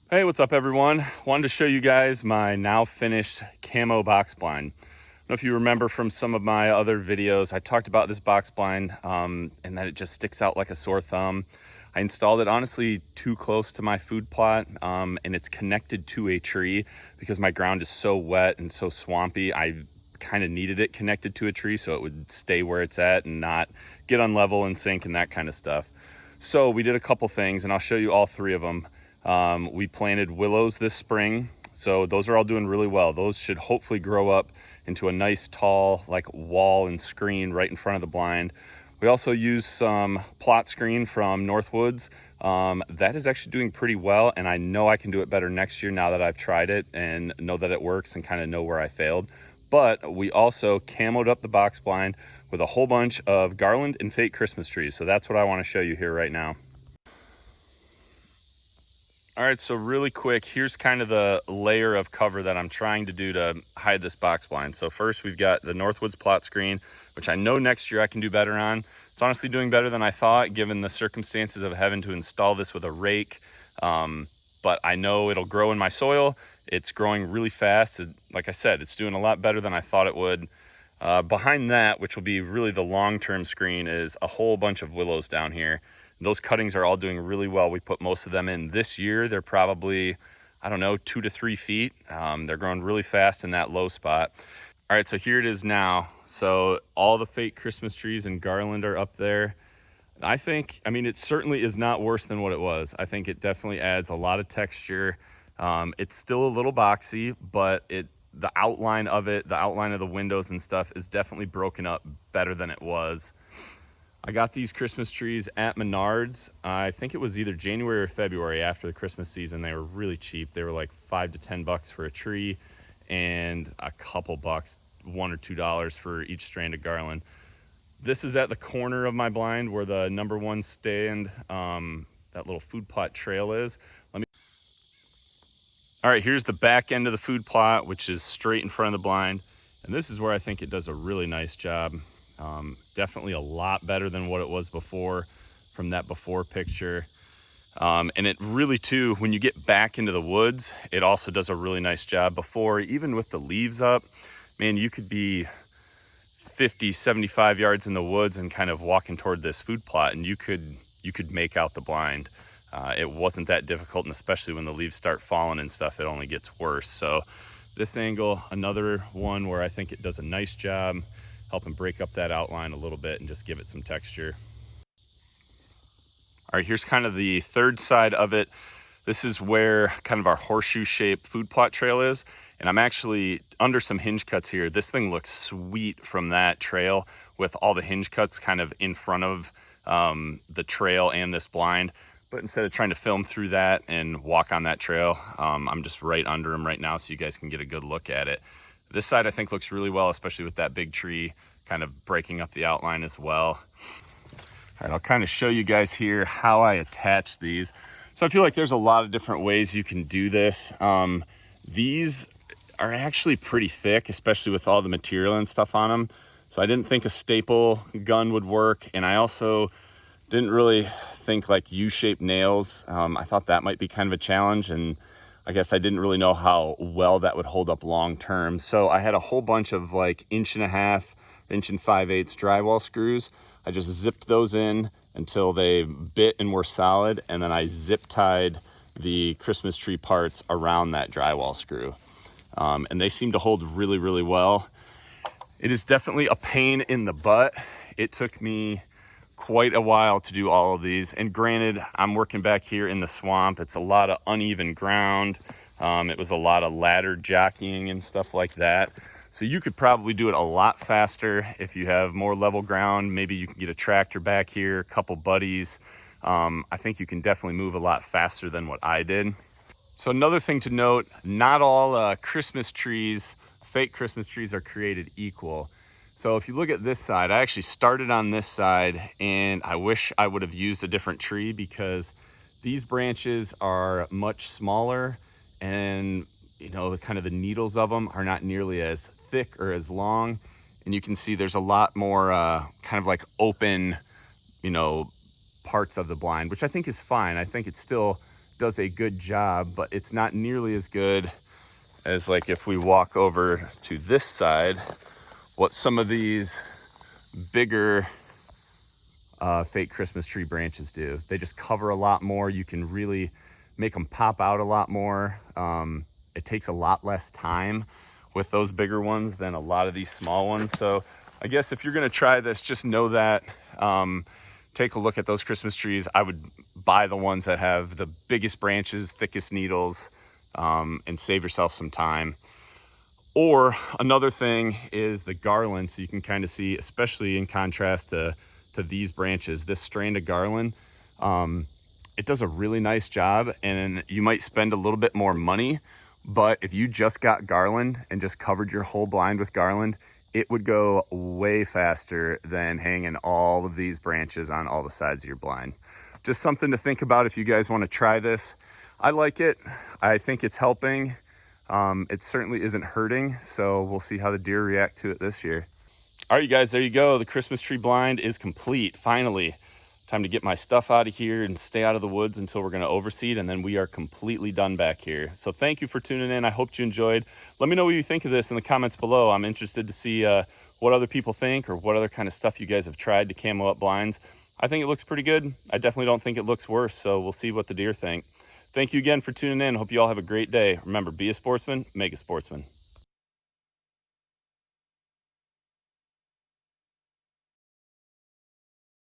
Hey, what's up everyone? Wanted to show you guys my now finished camo box blind. I don't know if you remember from some of my other videos, I talked about this box blind and that it just sticks out like a sore thumb. I installed it honestly too close to my food plot and it's connected to a tree because my ground is so wet and so swampy. I kind of needed it connected to a tree so it would stay where it's at and not get unlevel and sink and that kind of stuff. So we did a couple things and I'll show you all three of them. We planted willows this spring, so those are all doing really well. Those should hopefully grow up into a nice tall like wall and screen right in front of the blind. We also used some plot screen from Northwoods. That is actually doing pretty well, and I know I can do it better next year now that I've tried it and know that it works and kind of know where I failed. But we also camoed up the box blind with a whole bunch of garland and fake Christmas trees. So that's what I want to show you here right now. All right, so really quick, here's kind of the layer of cover that I'm trying to do to hide this box blind. So first we've got the Northwoods plot screen, which I know next year I can do better on. It's honestly doing better than I thought, given the circumstances of having to install this with a rake. But I know it'll grow in my soil. It's growing really fast. Like I said, it's doing a lot better than I thought it would. Behind that, which will be really the long-term screen, is a whole bunch of willows down here. Those cuttings are all doing really well. We put most of them in this year. They're probably, I don't know, 2 to 3 feet. They're growing really fast in that low spot. All right, so here it is now. So all the fake Christmas trees and garland are up there. I mean, it certainly is not worse than what it was. I think it definitely adds a lot of texture. It's still a little boxy, but the outline of it, the outline of the windows and stuff is definitely broken up better than it was. I got these Christmas trees at Menards. I think it was either January or February after the Christmas season. They were really cheap. They were like $5 to $10 for a tree and a couple bucks, $1 or $2 for each strand of garland. This is at the corner of my blind where the number one stand, that little food plot trail is. All right, here's the back end of the food plot, which is straight in front of the blind. And this is where I think it does a really nice job. Definitely a lot better than what it was before from that before picture. And it really too, when you get back into the woods, it also does a really nice job. Before, even with the leaves up, man, you could be 50, 75 yards in the woods and kind of walking toward this food plot and you could make out the blind. It wasn't that difficult, and especially when the leaves start falling and stuff, it only gets worse. So this angle, another one where I think it does a nice job helping break up that outline a little bit and just give it some texture. All right, here's kind of the third side of it. This is where kind of our horseshoe shaped food plot trail is. And I'm actually under some hinge cuts here. This thing looks sweet from that trail with all the hinge cuts kind of in front of the trail and this blind. But instead of trying to film through that and walk on that trail, I'm just right under them right now so you guys can get a good look at it. This side I think looks really well, especially with that big tree kind of breaking up the outline as well. All right, I'll kind of show you guys here how I attach these. So I feel like there's a lot of different ways you can do this. These are actually pretty thick, especially with all the material and stuff on them. So I didn't think a staple gun would work. And I also didn't really think like U-shaped nails. I thought that might be kind of a challenge. And I guess I didn't really know how well that would hold up long term. So I had a whole bunch of like 1.5 inch, 1 5/8 drywall screws. I just zipped those in until they bit and were solid. And then I zip tied the Christmas tree parts around that drywall screw. And they seem to hold really, really well. It is definitely a pain in the butt. It took me quite a while to do all of these. And granted, I'm working back here in the swamp. It's a lot of uneven ground. It was a lot of ladder jockeying and stuff like that. So you could probably do it a lot faster if you have more level ground. Maybe you can get a tractor back here, a couple buddies. I think you can definitely move a lot faster than what I did. So another thing to note, not all Christmas trees, fake Christmas trees, are created equal. So if you look at this side, I actually started on this side and I wish I would have used a different tree because these branches are much smaller and kind of the needles of them are not nearly as thick or as long. And you can see there's a lot more kind of like open, parts of the blind, which I think is fine. I think it still does a good job, but it's not nearly as good as like if we walk over to this side, what some of these bigger fake Christmas tree branches do. They just cover a lot more. You can really make them pop out a lot more. It takes a lot less time with those bigger ones than a lot of these small ones. So I guess if you're gonna try this, just know that, take a look at those Christmas trees. I would buy the ones that have the biggest branches, thickest needles, and save yourself some time. Or another thing is the garland. So you can kind of see, especially in contrast to these branches, this strand of garland, it does a really nice job, and you might spend a little bit more money, but if you just got garland and just covered your whole blind with garland, it would go way faster than hanging all of these branches on all the sides of your blind. Just something to think about if you guys want to try this. I like it. I think it's helping. It certainly isn't hurting, so we'll see how the deer react to it this year. All right, you guys, there you go. The Christmas tree blind is complete, finally. Time to get my stuff out of here and stay out of the woods until we're gonna overseed, and then we are completely done back here. So thank you for tuning in. I hope you enjoyed. Let me know what you think of this in the comments below. I'm interested to see what other people think, or what other kind of stuff you guys have tried to camo up blinds. I think it looks pretty good. I definitely don't think it looks worse, so we'll see what the deer think. Thank you again for tuning in. Hope you all have a great day. Remember, be a sportsman, make a sportsman.